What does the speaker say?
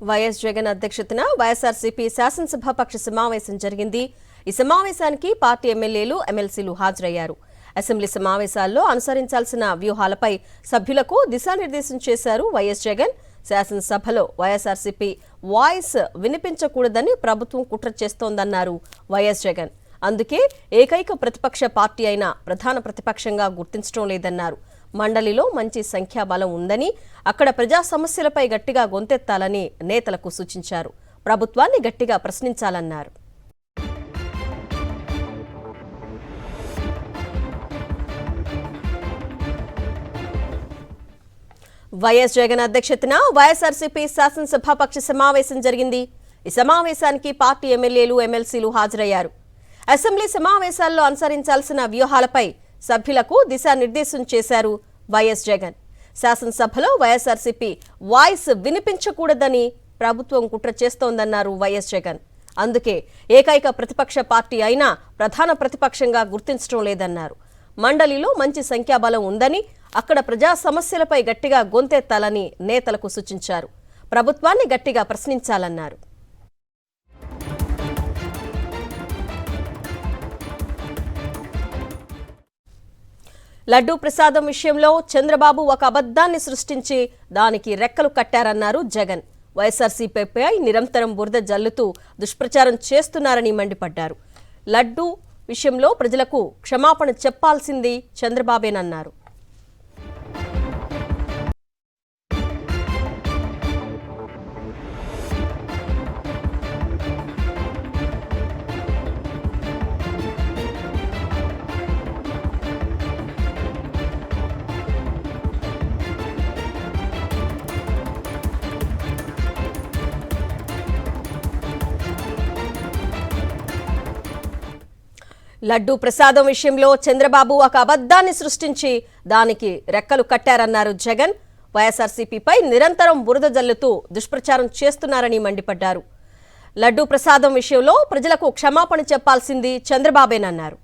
YS Jagan అధ్యక్షతన వైఎస్ఆర్సీపీ శాసనసభాపక్ష సమావేశం జరిగింది. ఈ సమావేశానికి పార్టీ ఎమ్మెల్యేలు, ఎమ్మెల్సీలు హాజరయ్యారు. అసెంబ్లీ సమావేశాల్లో అనుసరించాల్సిన వ్యూహాలపై సభ్యులకు దిశానిర్దేశం చేశారు వైఎస్ జగన్. శాసనసభలో వైఎస్ఆర్సీపీ వాయిస్ వినిపించకూడదని ప్రభుత్వం కుట్ర చేస్తోందన్నారు వైఎస్ జగన్. అందుకే ఏకైక ప్రతిపక్ష పార్టీ అయిన ప్రధాన ప్రతిపక్షంగా గుర్తించడం లేదన్నారు. మండలిలో మంచి సంఖ్యాబలం ఉందని, అక్కడ ప్రజా సమస్యలపై గట్టిగా గొంతెత్తాలని నేతలకు సూచించారు. ప్రభుత్వాన్ని గట్టిగా ప్రశ్నించాలన్నారు. వైఎస్ జగన్ అధ్యక్షతన వైఎస్ఆర్సీపీ శాసనసభాపక్ష సమావేశం జరిగింది. ఈ సమావేశానికి పార్టీ ఎమ్మెల్యేలు, ఎమ్మెల్సీలు హాజరయ్యారు. అసెంబ్లీ సమావేశాల్లో అనుసరించాల్సిన వ్యూహాలపై సభ్యులకు దిశానిర్దేశం చేశారు వైఎస్ జగన్. శాసనసభలో వైఎస్ఆర్సీపీ వాయిస్ వినిపించకూడదని ప్రభుత్వం కుట్ర చేస్తోందన్నారు వైఎస్ జగన్. అందుకే ఏకైక ప్రతిపక్ష పార్టీ అయినా ప్రధాన ప్రతిపక్షంగా గుర్తించడం లేదన్నారు. మండలిలో మంచి సంఖ్యాబలం ఉందని, అక్కడ ప్రజా సమస్యలపై గట్టిగా గొంతెత్తాలని నేతలకు సూచించారు. ప్రభుత్వాన్ని గట్టిగా ప్రశ్నించాలన్నారు. లడ్డూ ప్రసాదం విషయంలో చంద్రబాబు ఒక అబద్ధాన్ని సృష్టించి దానికి రెక్కలు కట్టారన్నారు జగన్. వైఎస్ఆర్సీపీపై నిరంతరం బురద జల్లుతూ దుష్ప్రచారం చేస్తున్నారని మండిపడ్డారు. లడ్డూ విషయంలో ప్రజలకు క్షమాపణ చెప్పాల్సింది చంద్రబాబేనన్నారు. లడ్డూ ప్రసాదం విషయంలో చంద్రబాబు ఒక అబద్ధాన్ని సృష్టించి దానికి రెక్కలు కట్టారన్నారు జగన్. వైఎస్ఆర్సీపీపై నిరంతరం బురద జల్లుతూ దుష్ప్రచారం చేస్తున్నారని మండిపడ్డారు. లడ్డూ ప్రసాదం విషయంలో ప్రజలకు క్షమాపణ చెప్పాల్సింది చంద్రబాబేనన్నారు.